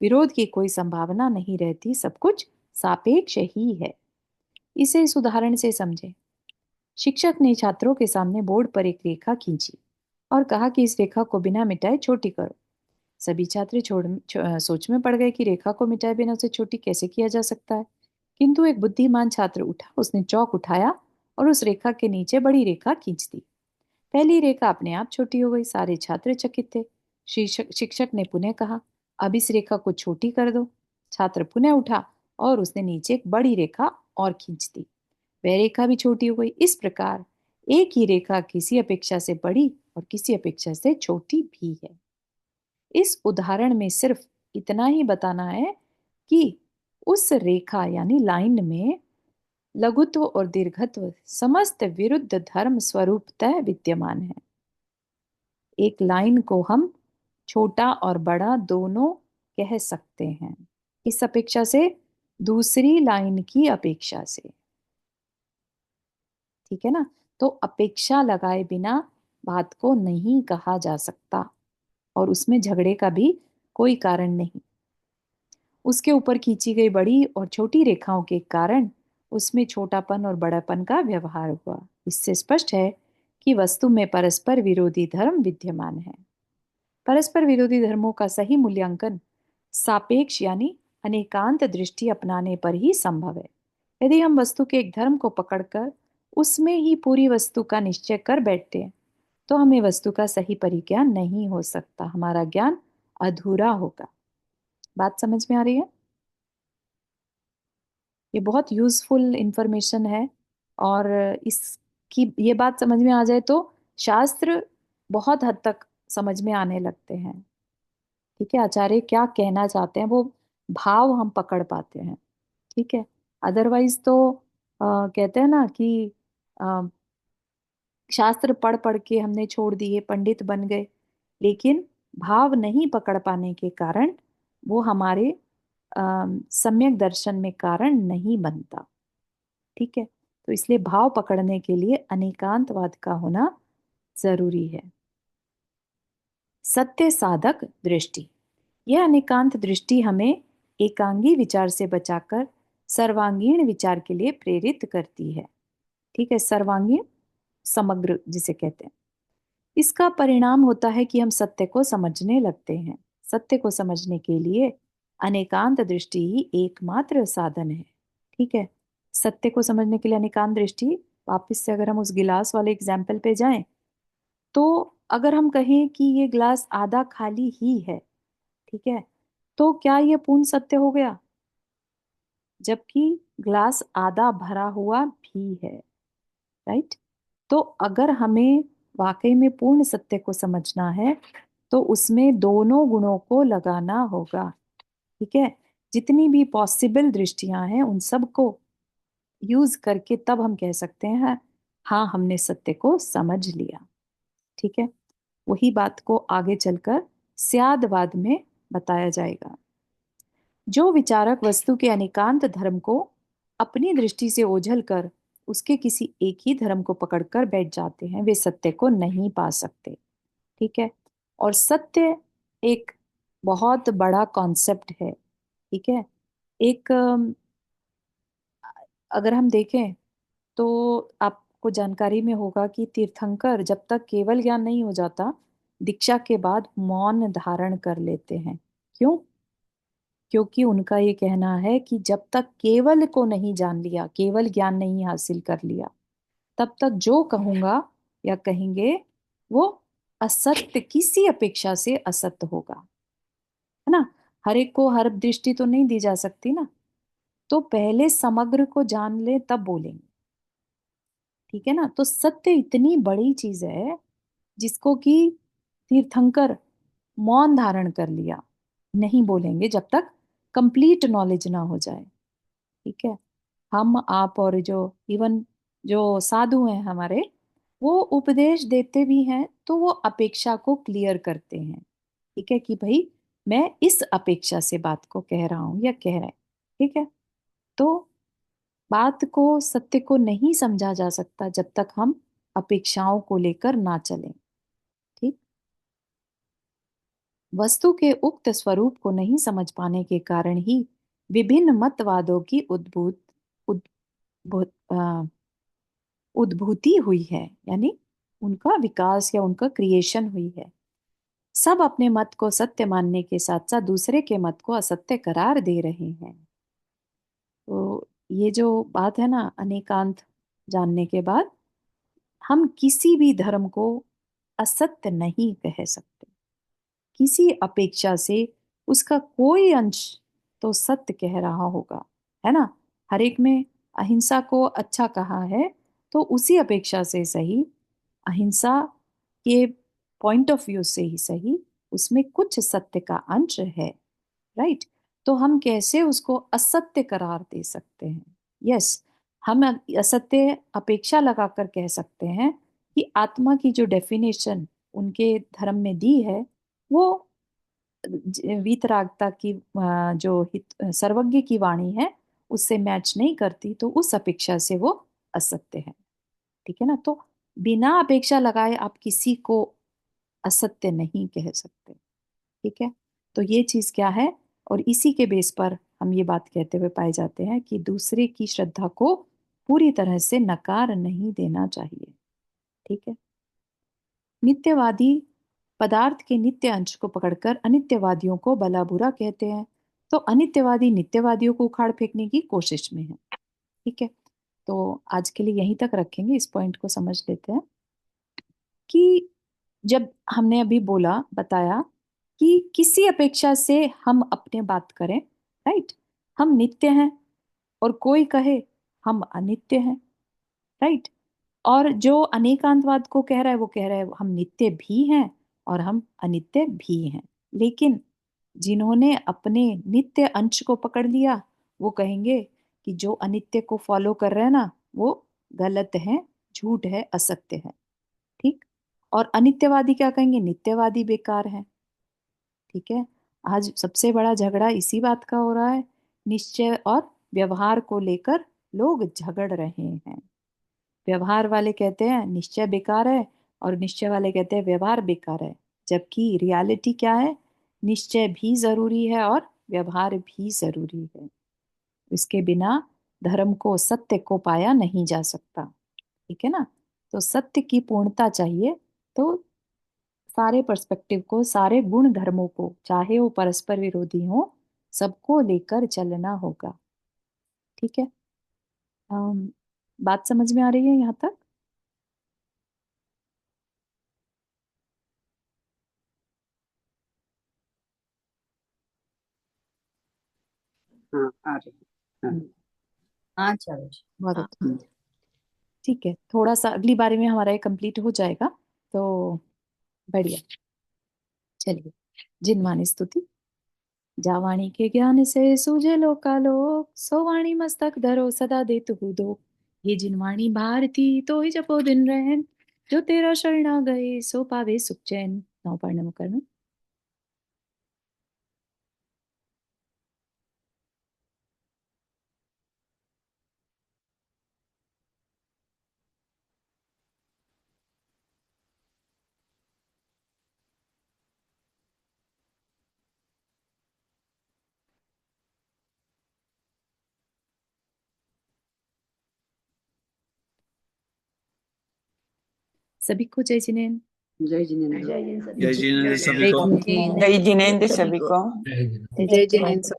विरोध की कोई संभावना नहीं रहती, सब कुछ सापेक्ष ही है। इसे इस उदाहरण से समझें। शिक्षक ने छात्रों के सामने बोर्ड पर एक रेखा खींची और कहा कि इस रेखा को बिना मिटाए छोटी करो। सभी छात्र सोच में पड़ गए कि रेखा को मिटाए बिना उसे छोटी कैसे किया जा सकता है। किंतु एक बुद्धिमान छात्र उठा, उसने चौक उठाया और उस रेखा के नीचे बड़ी रेखा खींच दी। पहली रेखा अपने आप छोटी हो गई। सारे छात्र चकित थे। शिक्षक ने पुनः कहा, अब इस रेखा को छोटी कर दो। छात्र पुनः उठा और उसने नीचे एक बड़ी रेखा और खींच दी। वह रेखा भी छोटी हो गई। इस प्रकार एक ही रेखा किसी अपेक्षा से बड़ी और किसी अपेक्षा से छोटी भी है। इस उदाहरण में सिर्फ इतना ही बताना है कि उस रेखा यानी लाइन में लघुत्व और दीर्घत्व समस्त विरुद्ध धर्म स्वरूपतः विद्यमान है। एक लाइन को हम छोटा और बड़ा दोनों कह सकते हैं, इस अपेक्षा से दूसरी लाइन की अपेक्षा से। ठीक है ना। तो अपेक्षा लगाए बिना बात को नहीं कहा जा सकता और उसमें झगड़े का भी कोई कारण नहीं। उसके ऊपर खींची गई बड़ी और छोटी रेखाओं के कारण उसमें छोटापन और बड़ापन का व्यवहार हुआ। इससे स्पष्ट है कि वस्तु में परस्पर विरोधी धर्म विद्यमान है। परस्पर विरोधी धर्मों का सही मूल्यांकन सापेक्ष यानी अनेकांत दृष्टि अपनाने पर ही संभव है। यदि हम वस्तु के एक धर्म को पकड़कर उसमें ही पूरी वस्तु का निश्चय कर बैठते हैं तो हमें वस्तु का सही परिज्ञान नहीं हो सकता, हमारा ज्ञान अधूरा होगा। बात समझ में आ रही है? ये बहुत यूजफुल इंफॉर्मेशन है और इस कि ये बात समझ में आ जाए तो शास्त्र बहुत हद तक समझ में आने लगते हैं। ठीक है, आचार्य क्या कहना चाहते हैं वो भाव हम पकड़ पाते हैं। ठीक है, अदरवाइज तो कहते हैं ना कि अ, शास्त्र पढ़ पढ़ के हमने छोड़ दिए, पंडित बन गए, लेकिन भाव नहीं पकड़ पाने के कारण वो हमारे सम्यक दर्शन में कारण नहीं बनता। ठीक है, तो इसलिए भाव पकड़ने के लिए अनेकांतवाद का होना जरूरी है। सत्य साधक दृष्टि, यह अनेकांत दृष्टि हमें एकांगी विचार से बचाकर सर्वांगीण विचार के लिए प्रेरित करती है। ठीक है, सर्वांगीण समग्र जिसे कहते हैं। इसका परिणाम होता है कि हम सत्य को समझने लगते हैं। सत्य को समझने के लिए अनेकांत दृष्टि ही एकमात्र साधन है। ठीक है, सत्य को समझने के लिए अनेकांत दृष्टि, वापस से अगर हम उस गिलास वाले एग्जाम्पल पे जाएं, तो अगर हम कहें कि ये ग्लास आधा खाली ही है, ठीक है, तो क्या ये पूर्ण सत्य हो गया? जबकि ग्लास आधा भरा हुआ भी है। राइट? तो अगर हमें वाकई में पूर्ण सत्य को समझना है तो उसमें दोनों गुणों को लगाना होगा। ठीक है, जितनी भी पॉसिबल दृष्टियां हैं उन सब को यूज करके तब हम कह सकते हैं हाँ हमने सत्य को समझ लिया। ठीक है, वही बात को आगे चलकर स्यादवाद में बताया जाएगा। जो विचारक वस्तु के अनेकांत धर्म को अपनी दृष्टि से ओझल कर उसके किसी एक ही धर्म को पकड़कर बैठ जाते हैं, वे सत्य को नहीं पा सकते। ठीक है, और सत्य एक बहुत बड़ा कॉन्सेप्ट है। ठीक है, एक अगर हम देखें तो आपको जानकारी में होगा कि तीर्थंकर जब तक केवल ज्ञान नहीं हो जाता, दीक्षा के बाद मौन धारण कर लेते हैं। क्यों? क्योंकि उनका ये कहना है कि जब तक केवल को नहीं जान लिया, केवल ज्ञान नहीं हासिल कर लिया, तब तक जो कहूंगा या कहेंगे वो असत्य, किसी अपेक्षा से असत्य होगा। है ना? हर एक को हर दृष्टि तो नहीं दी जा सकती ना, तो पहले समग्र को जान ले तब बोलेंगे। ठीक है ना? तो सत्य इतनी बड़ी चीज है जिसको कि तीर्थंकर मौन धारण कर लिया, नहीं बोलेंगे जब तक कंप्लीट नॉलेज ना हो जाए। ठीक है, हम आप और जो इवन जो साधु हैं हमारे, वो उपदेश देते भी हैं तो वो अपेक्षा को क्लियर करते हैं। ठीक है, कि भाई मैं इस अपेक्षा से बात को कह रहा हूं या कह रहे हैं। ठीक है, तो बात को, सत्य को नहीं समझा जा सकता जब तक हम अपेक्षाओं को लेकर ना चलें। ठीक, वस्तु के उक्त स्वरूप को नहीं समझ पाने के कारण ही विभिन्न मतवादों की उद्भूत उद्भूति हुई है, यानी उनका विकास या उनका क्रिएशन हुई है। सब अपने मत को सत्य मानने के साथ साथ दूसरे के मत को असत्य करार दे रहे हैं। तो ये जो बात है ना, अनेकांत जानने के बाद हम किसी भी धर्म को असत्य नहीं कह सकते। किसी अपेक्षा से उसका कोई अंश तो सत्य कह रहा होगा। है ना? हर एक में अहिंसा को अच्छा कहा है, तो उसी अपेक्षा से सही, अहिंसा के पॉइंट ऑफ व्यू से ही सही, उसमें कुछ सत्य का अंश है। राइट? तो हम कैसे उसको असत्य करार दे सकते हैं? यस, हम असत्य अपेक्षा लगाकर कह सकते हैं कि आत्मा की जो डेफिनेशन उनके धर्म में दी है वो वीतरागता की जो सर्वज्ञ की वाणी है उससे मैच नहीं करती, तो उस अपेक्षा से वो असत्य है। ठीक है ना? तो बिना अपेक्षा लगाए आप किसी को असत्य नहीं कह सकते। ठीक है, तो ये चीज क्या है, और इसी के बेस पर हम ये बात कहते हुए पाए जाते हैं कि दूसरे की श्रद्धा को पूरी तरह से नकार नहीं देना चाहिए। ठीक है, नित्यवादी पदार्थ के नित्य अंश को पकड़कर अनित्यवादियों को भला बुरा कहते हैं, तो अनित्यवादी नित्यवादियों को उखाड़ फेंकने की कोशिश में है। ठीक है, तो आज के लिए यहीं तक रखेंगे, इस पॉइंट को समझ लेते हैं कि जब हमने अभी बोला, बताया कि किसी अपेक्षा से हम अपने बात करें, राइट, हम नित्य हैं और कोई कहे हम अनित्य हैं, राइट, और जो अनेकांतवाद को कह रहा है वो कह रहा है हम नित्य भी हैं और हम अनित्य भी हैं। लेकिन जिन्होंने अपने नित्य अंश को पकड़ लिया वो कहेंगे कि जो अनित्य को फॉलो कर रहे हैं ना वो गलत है, झूठ है, असत्य है। ठीक। और अनित्यवादी क्या कहेंगे, नित्यवादी बेकार है। ठीक है। आज सबसे बड़ा झगड़ा इसी बात का हो रहा है, निश्चय और व्यवहार को लेकर लोग झगड़ रहे हैं। व्यवहार वाले कहते हैं निश्चय बेकार है और निश्चय वाले कहते हैं व्यवहार बेकार है। जबकि रियलिटी क्या है, निश्चय भी जरूरी है और व्यवहार भी जरूरी है। इसके बिना धर्म को, सत्य को पाया नहीं जा सकता। ठीक है ना। तो सत्य की पूर्णता चाहिए तो सारे पर्सपेक्टिव को, सारे गुण धर्मों को, चाहे वो परस्पर विरोधी हो, सबको लेकर चलना होगा। ठीक है। अम, बात समझ में आ रही है यहाँ तक? हाँ आ रही है। हाँ। हाँ चलो। बहुत हाँ। अच्छा। ठीक है, थोड़ा सा अगली बारी में हमारा ये कंप्लीट हो जाएगा तो बढ़िया। चलिए। जिनवानी स्तुति। जावाणी के ज्ञान से सूझे लोकालोक, सो वाणी मस्तक धरो सदा दे तू दो। ये जिनवाणी भारती तो ही जपो दिन रहन, जो तेरा शरणा गए सो पावे सुख चैन। नौ पढ़ने मुकर में। सभी को जय जिनेन्द्र। जय जिनेन्द्र। जय हिंद सभी जय को। जिनेन्द्र सभी जय को। जिनेन्द्र। जय जिनेन्द्र सभी सभी को। को। जय जिनेन्द्र।